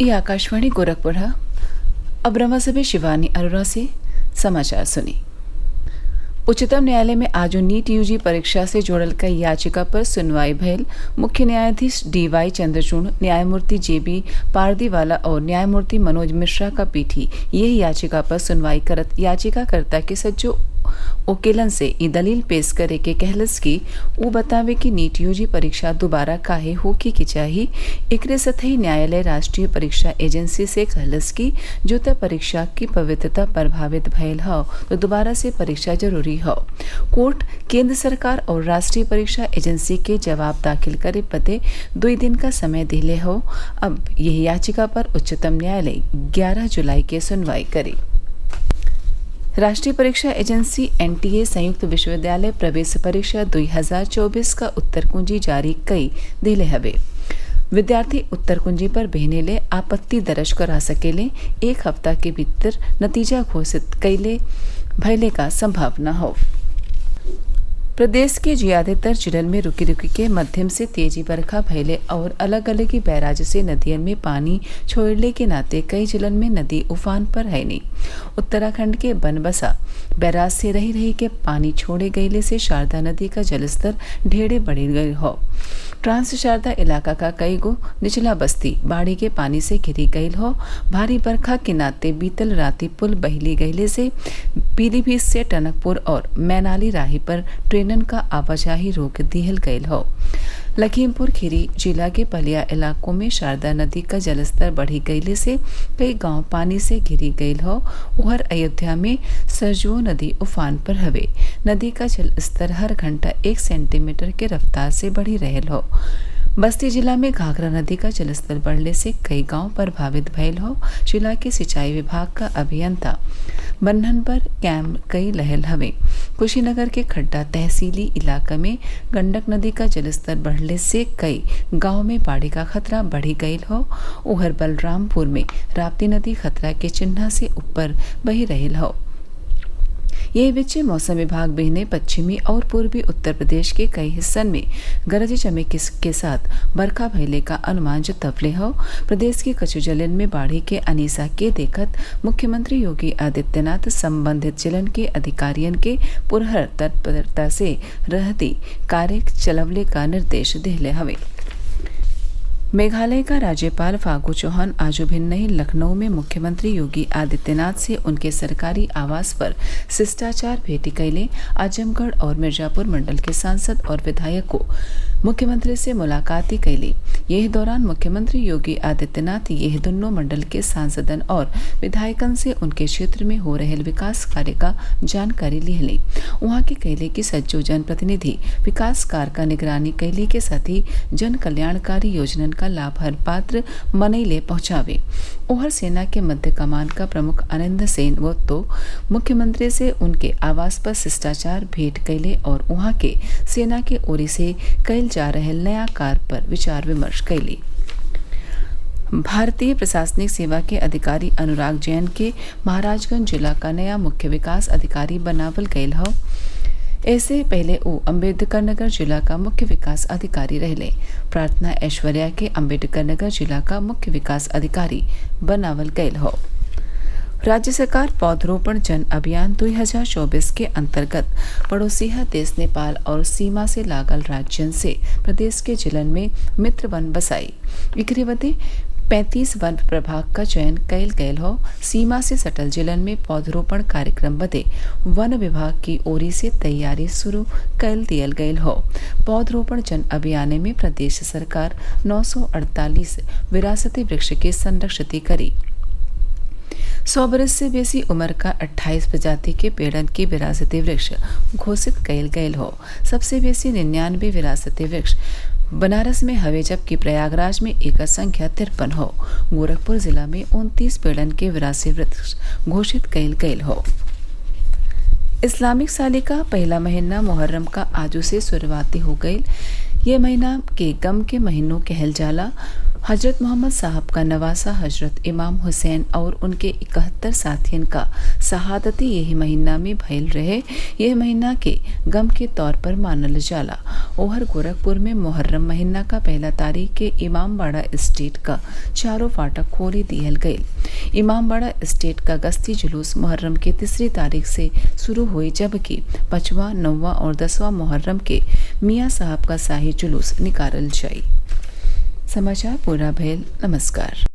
ये आकाशवाणी गोरखपुर है। अब रमासभे शिवानी अरोरा से समाचार सुनी। उच्चतम न्यायालय में आज नीट यूजी परीक्षा से जुड़ल कई याचिका पर सुनवाई भयल। मुख्य न्यायाधीश डी.वाई. चंद्रचूड़, न्यायमूर्ति जे.बी. पारदीवाला और न्यायमूर्ति मनोज मिश्रा का पीठी यही याचिका पर सुनवाई करत याचिकाकर्ता के सज्जो वकीलन से ई दलील पेश करे के कहलस कि ऊ बतावे कि नीट यूजी परीक्षा दोबारा काहे होके के चाही। एकरे सतही न्यायालय राष्ट्रीय परीक्षा एजेंसी से कहलस कि जो त परीक्षा की पवित्रता प्रभावित भयल हौ तो दोबारा से परीक्षा जरूरी हौ। कोर्ट केंद्र सरकार और राष्ट्रीय परीक्षा एजेंसी के जवाब दाखिल करे बदे 2 दिन का समय दिले हौ। अब यह याचिका पर उच्चतम न्यायालय 11 जुलाई के सुनवाई करी। राष्ट्रीय परीक्षा एजेंसी एनटीए संयुक्त विश्वविद्यालय प्रवेश परीक्षा 2024 का उत्तर कुंजी जारी कई दिले हवे। विद्यार्थी उत्तर कुंजी पर बहने ले आपत्ति दर्ज करा सकेले। 1 हफ्ता के भीतर नतीजा घोषित कैले भयले का संभावना हो। प्रदेश के ज्यादातर जिलन में रुकी रुकी के मध्यम से तेजी बरखा भयले और अलग अलग ही बैराज से नदियन में पानी छोड़ने के नाते कई जिलन में नदी उफान पर है नहीं। उत्तराखंड के बनबसा बैराज से रही रही के पानी छोड़े गईले से शारदा नदी का जलस्तर ढेरे बढ़ गई हो। ट्रांस शारदा इलाका का कई गो निचला बस्ती बाढ़ी के पानी से घिरी गई हो। भारी बरखा के नाते बीतल राती पुल बहली गईले से पीलीभीत से टनकपुर और मैनाली राही पर ट्रेनन का आवाजाही रोक दिहल गयल हो। लखीमपुर खीरी जिला के पलिया इलाकों में शारदा नदी का जलस्तर बढ़ी गईले से कई गांव पानी से घिरी गईल हो। उहर अयोध्या में सरजुओ नदी उफान पर हवे। नदी का जलस्तर हर घंटा 1 सेंटीमीटर के रफ्तार से बढ़ी रहल हो। बस्ती जिला में घाघरा नदी का जलस्तर बढ़ने से कई गांव प्रभावित भयल हो। जिला के सिंचाई विभाग का अभियंता बन्हन पर कैम्प कई लहल हवे। कुशीनगर के खड्डा तहसीली इलाका में गंडक नदी का जलस्तर बढ़ने से कई गांव में बाढ़ का खतरा बढ़ी गईल हो। उहर बलरामपुर में राप्ती नदी खतरा के चिन्ह से ऊपर बही रहल हो। यह बीच मौसम विभाग बहने पश्चिमी और पूर्वी उत्तर प्रदेश के कई हिस्सन में गरज चमक के साथ बरखा भयले का अनुमान जतवले हो। प्रदेश के कछु जिलन में बाढ़ी के अनीसा के देखत मुख्यमंत्री योगी आदित्यनाथ संबंधित जिलन के अधिकारियन के पुरहर तत्परता से रहती कार्य चलवले का निर्देश दिले हवे। मेघालय का राज्यपाल फागू चौहान आज भिन्न ही लखनऊ में मुख्यमंत्री योगी आदित्यनाथ से उनके सरकारी आवास पर शिष्टाचार भेंट कैले। आजमगढ़ और मिर्जापुर मंडल के सांसद और विधायक को मुख्यमंत्री से मुलाकात कैली। यही दौरान मुख्यमंत्री योगी आदित्यनाथ यह दोनों मंडल के सांसदन और विधायकन से उनके क्षेत्र में हो रहे विकास कार्य का जानकारी लिहली। वहां के कैले की सज्जो जनप्रतिनिधि विकास कार्य का निगरानी कैली के साथ ही जन कल्याणकारी योजना का लाभ हर पात्र मनैले पहुंचावे। ओहर सेना के मध्य कमान का प्रमुख आनंद सेन वो तो मुख्यमंत्री से उनके आवास पर शिष्टाचार भेंट कैले और वहां के सेना के ओरी से कैल जा रहे नया कार्य पर विचार विमर्श कैली। भारतीय प्रशासनिक सेवा के अधिकारी अनुराग जैन के महाराजगंज जिला का नया मुख्य विकास अधिकारी बनावल गयल हो। ऐसे पहले वो अम्बेडकर नगर जिला का मुख्य विकास अधिकारी रहले। प्रार्थना ऐश्वर्या के अम्बेडकर नगर जिला का मुख्य विकास अधिकारी बनावल गयल हो। राज्य सरकार पौधरोपण जन अभियान 2024 के अंतर्गत पड़ोसी देश नेपाल और सीमा से लागल राज्यन से प्रदेश के जिलन में मित्र वन बसाई। एकरे बदे 35 वन प्रभाग का चयन कैल गयल हो। सीमा से सटल जिलन में पौधरोपण कार्यक्रम बदे वन विभाग की ओरी से तैयारी शुरू कैल दियल गयल हो। पौधरोपण जन अभियान में प्रदेश सरकार 948 विरासती वृक्ष के संरक्षित करी। 100 बरस से बेसी उम्र का 28 प्रजाति के पेड़न की विरासती वृक्ष घोषित कैल गयल हो। सबसे बेसी 99 विरासती वृक्ष बनारस में हवे जबकि प्रयागराज में एक संख्या 53 हो। गोरखपुर जिला में 29 पेड़न के विरासती वृक्ष घोषित कैल गयल हो। इस्लामिक साल का पहला महीना मुहर्रम का आजू से शुरुआती हो गई। ये महीना के गम के महीनों कहल जाला। हजरत मोहम्मद साहब का नवासा हजरत इमाम हुसैन और उनके 71 साथियन का शहादती यही महीना में भइल रहे। यह महीना के गम के तौर पर मानल जाला। ओहर गोरखपुर में मुहर्रम महीना का पहला तारीख के इमामबाड़ा स्टेट का चारों फाटक खोली दिहल गये। इमामबाड़ा स्टेट का गश्ती जुलूस मुहर्रम के तीसरी तारीख से शुरू हुई, जबकि 5वां, 9वां और 10वां मुहर्रम के मियाँ साहब का शाही जुलूस निकालल जाई। समाचार पूरा भयल। नमस्कार।